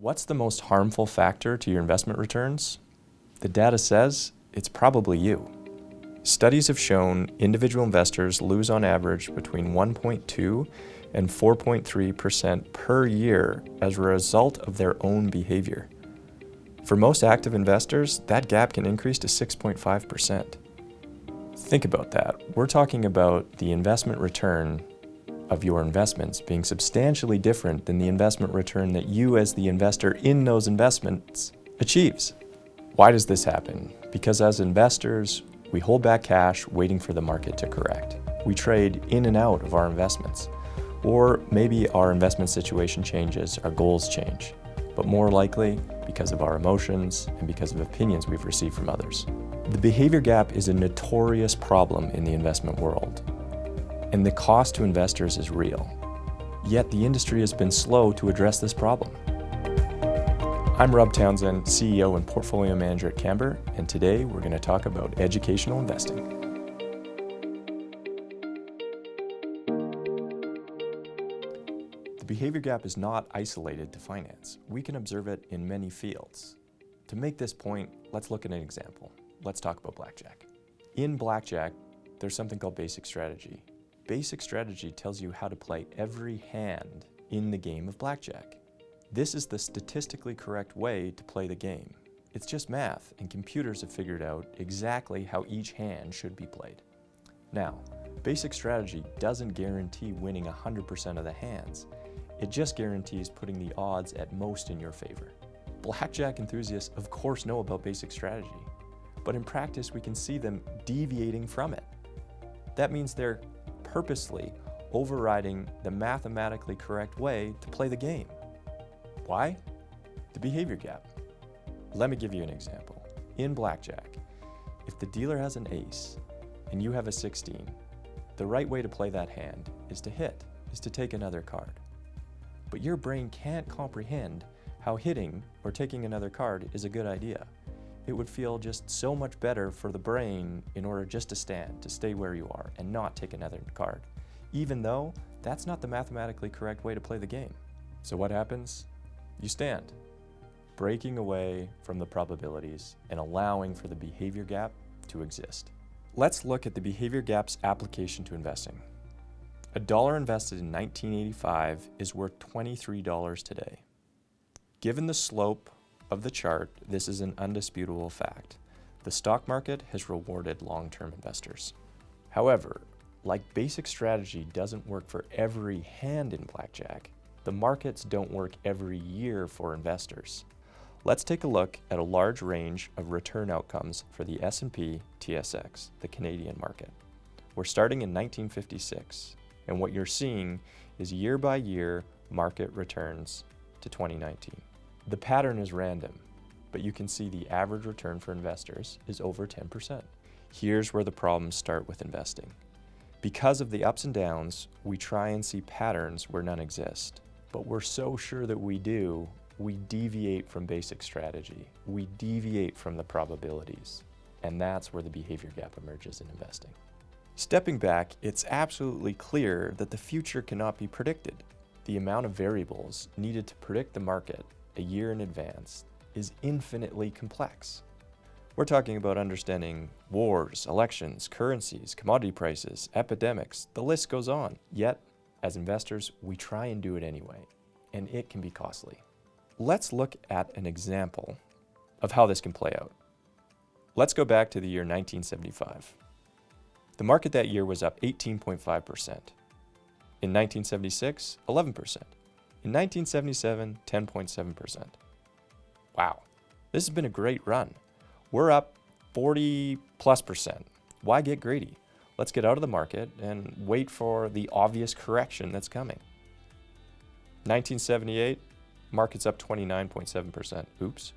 What's the most harmful factor to your investment returns? The data says it's probably you. Studies have shown individual investors lose on average between 1.2 and 4.3% per year as a result of their own behavior. For most active investors, that gap can increase to 6.5%. Think about that. We're talking about the investment return of your investments being substantially different than the investment return that you as the investor in those investments achieves. Why does this happen? Because as investors, we hold back cash waiting for the market to correct. We trade in and out of our investments. Or maybe our investment situation changes, our goals change. But more likely, because of our emotions and because of opinions we've received from others. The behavior gap is a notorious problem in the investment world. And the cost to investors is real. Yet the industry has been slow to address this problem. I'm Rob Townsend, CEO and Portfolio Manager at Camber, and today we're going to talk about educational investing. The behavior gap is not isolated to finance. We can observe it in many fields. To make this point, let's look at an example. Let's talk about blackjack. In blackjack, there's something called basic strategy. Basic strategy tells you how to play every hand in the game of blackjack. This is the statistically correct way to play the game. It's just math, and computers have figured out exactly how each hand should be played. Now, basic strategy doesn't guarantee winning 100% of the hands. It just guarantees putting the odds at most in your favor. Blackjack enthusiasts, of course, know about basic strategy, but in practice, we can see them deviating from it. That means they're purposely overriding the mathematically correct way to play the game. Why? The behavior gap. Let me give you an example. In blackjack, if the dealer has an ace and you have a 16, the right way to play that hand is to take another card. But your brain can't comprehend how hitting or taking another card is a good idea. It would feel just so much better for the brain in order just to stand, to stay where you are and not take another card, even though that's not the mathematically correct way to play the game. So what happens? You stand, breaking away from the probabilities and allowing for the behavior gap to exist. Let's look at the behavior gap's application to investing. $1 invested in 1985 is worth $23 today. Given the slope of the chart, this is an undisputable fact. The stock market has rewarded long-term investors. However, like basic strategy doesn't work for every hand in blackjack, the markets don't work every year for investors. Let's take a look at a large range of return outcomes for the S&P TSX, the Canadian market. We're starting in 1956, and what you're seeing is year-by-year market returns to 2019. The pattern is random, but you can see the average return for investors is over 10%. Here's where the problems start with investing. Because of the ups and downs, we try and see patterns where none exist. But we're so sure that we do, we deviate from basic strategy. We deviate from the probabilities. And that's where the behavior gap emerges in investing. Stepping back, it's absolutely clear that the future cannot be predicted. The amount of variables needed to predict the market a year in advance is infinitely complex. We're talking about understanding wars, elections, currencies, commodity prices, epidemics, the list goes on. Yet, as investors, we try and do it anyway, and it can be costly. Let's look at an example of how this can play out. Let's go back to the year 1975. The market that year was up 18.5%. In 1976, 11%. In 1977, 10.7%. Wow, this has been a great run. We're up 40+%. Why get greedy? Let's get out of the market and wait for the obvious correction that's coming. 1978, market's up 29.7%. Oops.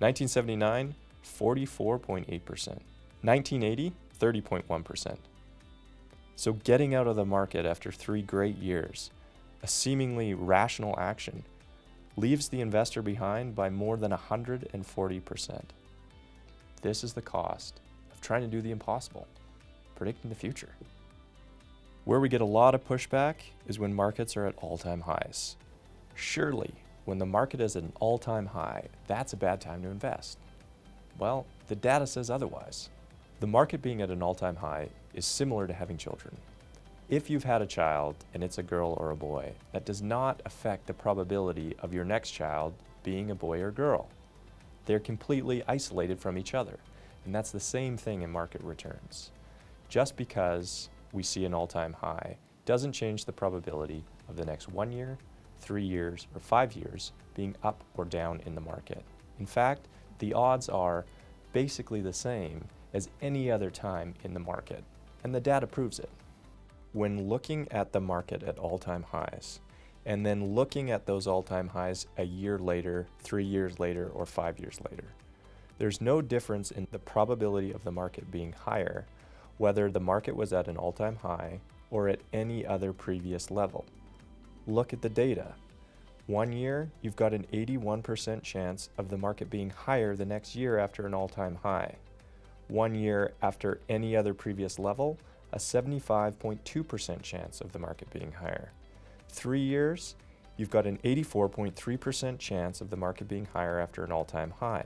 1979, 44.8%. 1980, 30.1%. So getting out of the market after 3 great years, a seemingly rational action, leaves the investor behind by more than 140%. This is the cost of trying to do the impossible, predicting the future. Where we get a lot of pushback is when markets are at all-time highs. Surely, when the market is at an all-time high, that's a bad time to invest. Well, the data says otherwise. The market being at an all-time high is similar to having children. If you've had a child and it's a girl or a boy, that does not affect the probability of your next child being a boy or girl. They're completely isolated from each other, and that's the same thing in market returns. Just because we see an all-time high doesn't change the probability of the next 1 year, 3 years, or 5 years being up or down in the market. In fact, the odds are basically the same as any other time in the market, and the data proves it. When looking at the market at all-time highs, and then looking at those all-time highs a year later, 3 years later, or 5 years later, there's no difference in the probability of the market being higher, whether the market was at an all-time high or at any other previous level. Look at the data. 1 year, you've got an 81% chance of the market being higher the next year after an all-time high. 1 year after any other previous level, a 75.2% chance of the market being higher. 3 years, you've got an 84.3% chance of the market being higher after an all-time high.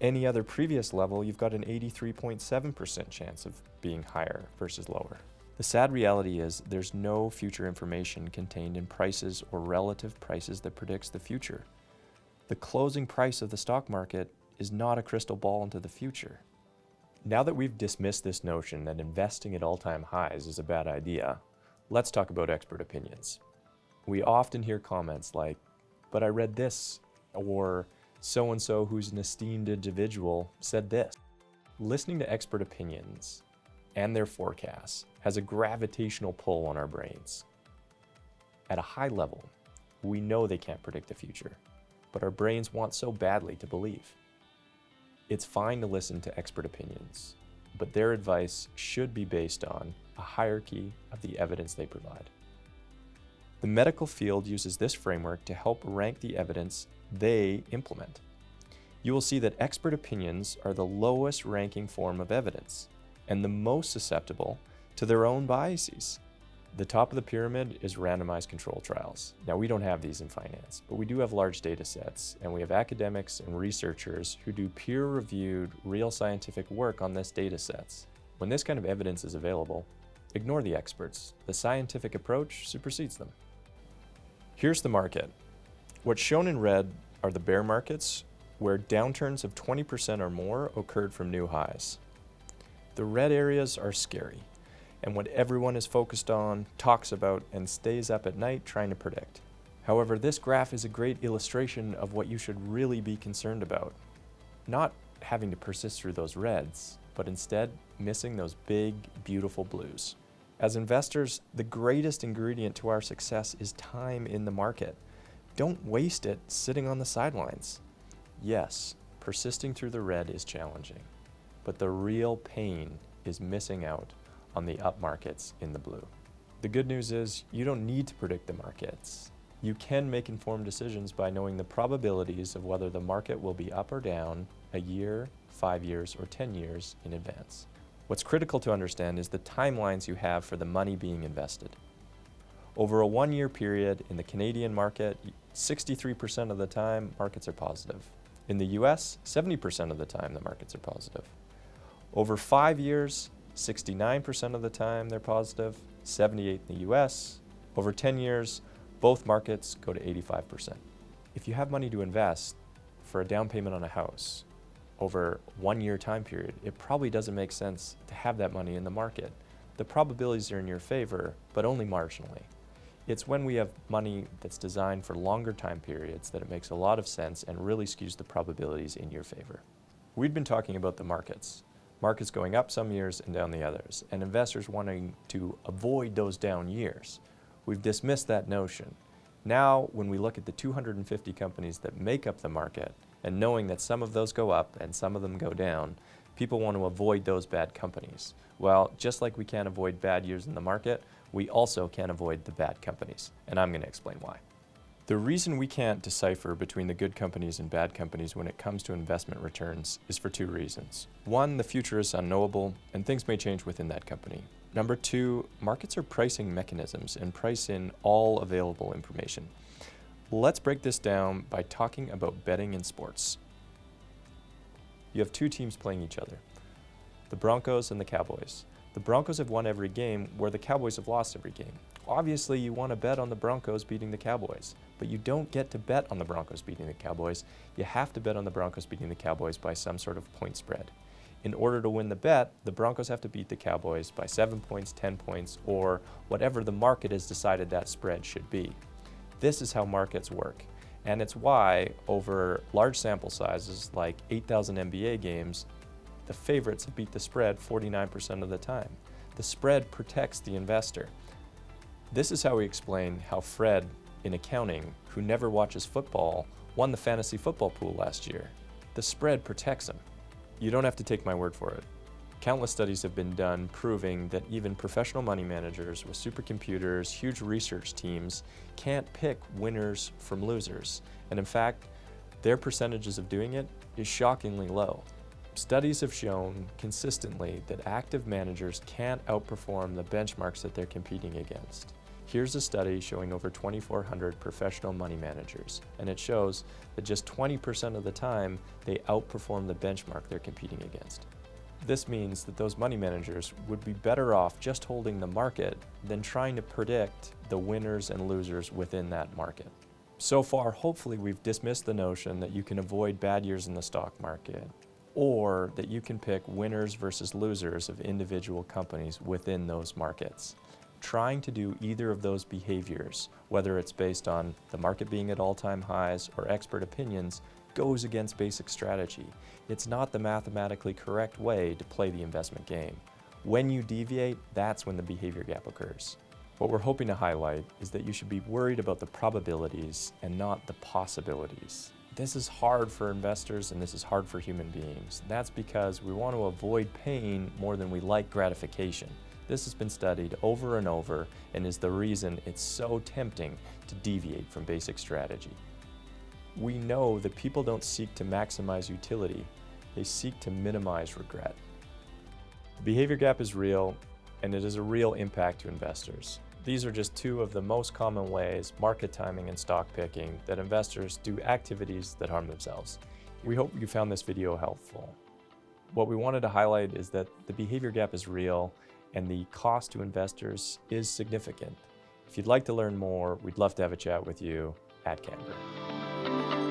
Any other previous level, you've got an 83.7% chance of being higher versus lower. The sad reality is there's no future information contained in prices or relative prices that predicts the future. The closing price of the stock market is not a crystal ball into the future. Now that we've dismissed this notion that investing at all-time highs is a bad idea, let's talk about expert opinions. We often hear comments like, "But I read this," or "so-and-so who's an esteemed individual said this." Listening to expert opinions and their forecasts has a gravitational pull on our brains. At a high level, we know they can't predict the future, but our brains want so badly to believe. It's fine to listen to expert opinions, but their advice should be based on a hierarchy of the evidence they provide. The medical field uses this framework to help rank the evidence they implement. You will see that expert opinions are the lowest ranking form of evidence and the most susceptible to their own biases. The top of the pyramid is randomized control trials. Now, we don't have these in finance, but we do have large data sets, and we have academics and researchers who do peer-reviewed, real scientific work on this data sets. When this kind of evidence is available, ignore the experts. The scientific approach supersedes them. Here's the market. What's shown in red are the bear markets, where downturns of 20% or more occurred from new highs. The red areas are scary, and what everyone is focused on, talks about, and stays up at night trying to predict. However, this graph is a great illustration of what you should really be concerned about. Not having to persist through those reds, but instead missing those big, beautiful blues. As investors, the greatest ingredient to our success is time in the market. Don't waste it sitting on the sidelines. Yes, persisting through the red is challenging, but the real pain is missing out on the up markets in the blue. The good news is you don't need to predict the markets. You can make informed decisions by knowing the probabilities of whether the market will be up or down a year, 5 years, or 10 years in advance. What's critical to understand is the timelines you have for the money being invested. Over a 1-year period in the Canadian market, 63% of the time markets are positive. In the US, 70% of the time the markets are positive. Over 5 years, 69% of the time they're positive, 78% in the US. Over 10 years, both markets go to 85%. If you have money to invest for a down payment on a house over 1-year time period, it probably doesn't make sense to have that money in the market. The probabilities are in your favor, but only marginally. It's when we have money that's designed for longer time periods that it makes a lot of sense and really skews the probabilities in your favor. We've been talking about the markets. Markets going up some years and down the others, and investors wanting to avoid those down years. We've dismissed that notion. Now, when we look at the 250 companies that make up the market, and knowing that some of those go up and some of them go down, people want to avoid those bad companies. Well, just like we can't avoid bad years in the market, we also can't avoid the bad companies, and I'm going to explain why. The reason we can't decipher between the good companies and bad companies when it comes to investment returns is for 2 reasons. 1, the future is unknowable, and things may change within that company. Number 2, markets are pricing mechanisms and price in all available information. Let's break this down by talking about betting in sports. You have two teams playing each other, the Broncos and the Cowboys. The Broncos have won every game where the Cowboys have lost every game. Obviously, you want to bet on the Broncos beating the Cowboys, but you don't get to bet on the Broncos beating the Cowboys. You have to bet on the Broncos beating the Cowboys by some sort of point spread. In order to win the bet, the Broncos have to beat the Cowboys by 7 points, 10 points, or whatever the market has decided that spread should be. This is how markets work, and it's why, over large sample sizes like 8,000 NBA games, the favorites have beat the spread 49% of the time. The spread protects the investor. This is how we explain how Fred, in accounting, who never watches football, won the fantasy football pool last year. The spread protects him. You don't have to take my word for it. Countless studies have been done proving that even professional money managers with supercomputers, huge research teams, can't pick winners from losers. And in fact, their percentages of doing it is shockingly low. Studies have shown consistently that active managers can't outperform the benchmarks that they're competing against. Here's a study showing over 2,400 professional money managers, and it shows that just 20% of the time they outperform the benchmark they're competing against. This means that those money managers would be better off just holding the market than trying to predict the winners and losers within that market. So far, hopefully we've dismissed the notion that you can avoid bad years in the stock market, or that you can pick winners versus losers of individual companies within those markets. Trying to do either of those behaviors, whether it's based on the market being at all-time highs or expert opinions, goes against basic strategy. It's not the mathematically correct way to play the investment game. When you deviate, that's when the behavior gap occurs. What we're hoping to highlight is that you should be worried about the probabilities and not the possibilities. This is hard for investors and this is hard for human beings. That's because we want to avoid pain more than we like gratification. This has been studied over and over and is the reason it's so tempting to deviate from basic strategy. We know that people don't seek to maximize utility, they seek to minimize regret. The behavior gap is real, and it is a real impact to investors. These are just two of the most common ways, market timing and stock picking, that investors do activities that harm themselves. We hope you found this video helpful. What we wanted to highlight is that the behavior gap is real, and the cost to investors is significant. If you'd like to learn more, we'd love to have a chat with you at Camber.